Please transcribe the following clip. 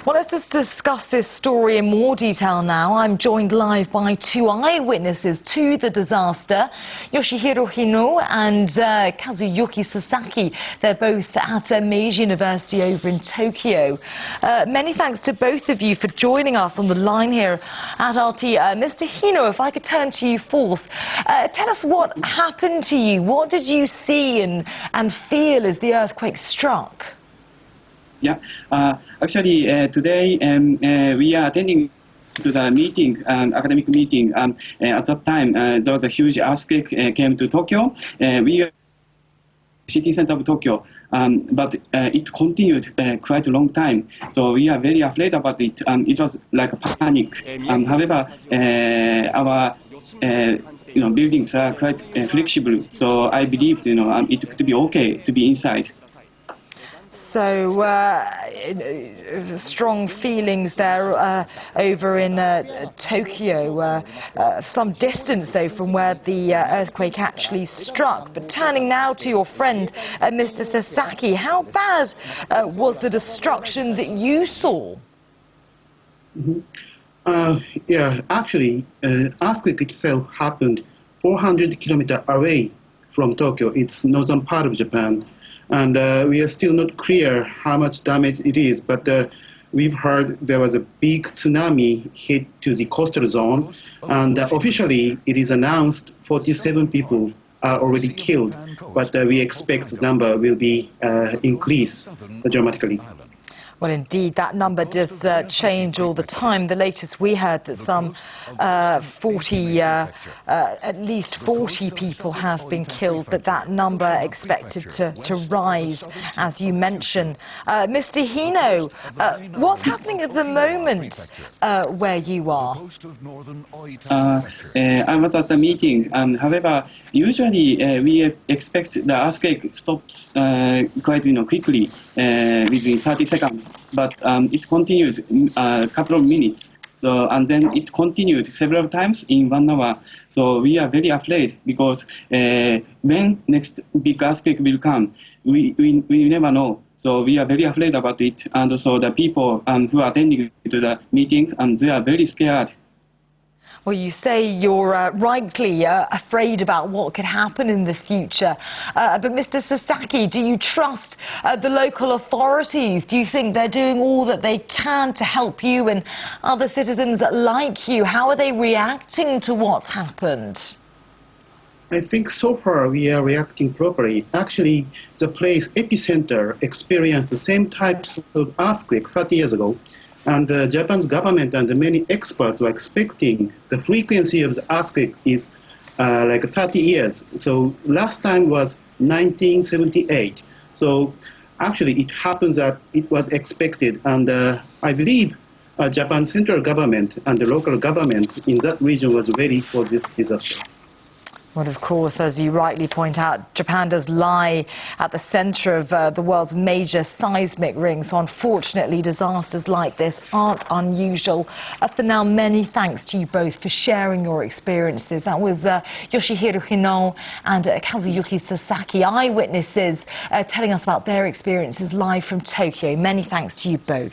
Well, let's just discuss this story in more detail now. I'm joined live by two eyewitnesses to the disaster, Yoshihiro Hino and Kazuyuki Sasaki. They're both at Meiji University over in Tokyo. Many thanks to both of you for joining us on the line here at RT. Mr. Hino, if I could turn to you first. Tell us what happened to you. What did you see and feel as the earthquake struck? Yeah, actually today we are attending to the meeting, academic meeting. At that time, there was a huge earthquake came to Tokyo. We are city center of Tokyo, but it continued quite a long time. So we are very afraid about it. It was like a panic. However, our buildings are quite flexible. So I believe it could be okay to be inside. So, strong feelings there over in Tokyo, some distance though from where the earthquake actually struck. But turning now to your friend, Mr. Sasaki, how bad was the destruction that you saw? Yeah, actually, earthquake itself happened 400 kilometers away from Tokyo. It's northern part of Japan. And we are still not clear how much damage it is, but we've heard there was a big tsunami hit to the coastal zone, and officially it is announced 47 people are already killed, but we expect the number will be increased dramatically. Well, indeed, that number does change all the time. The latest we heard that some at least 40 people have been killed, but that number expected to rise, as you mentioned. Mr. Hino, what's happening at the moment where you are? I was at the meeting. However, usually we expect the earthquake stops quite quickly, within 30 seconds. But it continues a couple of minutes, and then it continued several times in 1 hour. So we are very afraid because when next big earthquake will come, we never know. So we are very afraid about it, and also the people who are attending to the meeting, they are very scared. Well, you say you're rightly afraid about what could happen in the future. But Mr. Sasaki, do you trust the local authorities? Do you think they're doing all that they can to help you and other citizens like you? How are they reacting to what's happened? I think so far we are reacting properly. Actually, the place epicenter experienced the same types of earthquake 30 years ago. And Japan's government and many experts were expecting the frequency of the earthquake is like 30 years. So last time was 1978. So actually it happens that it was expected. And I believe Japan's central government and the local government in that region was ready for this disaster. Well, of course, as you rightly point out, Japan does lie at the centre of the world's major seismic ring, so unfortunately disasters like this aren't unusual. For now, many thanks to you both for sharing your experiences. That was Yoshihiro Hino and Kazuyuki Sasaki, eyewitnesses, telling us about their experiences live from Tokyo. Many thanks to you both.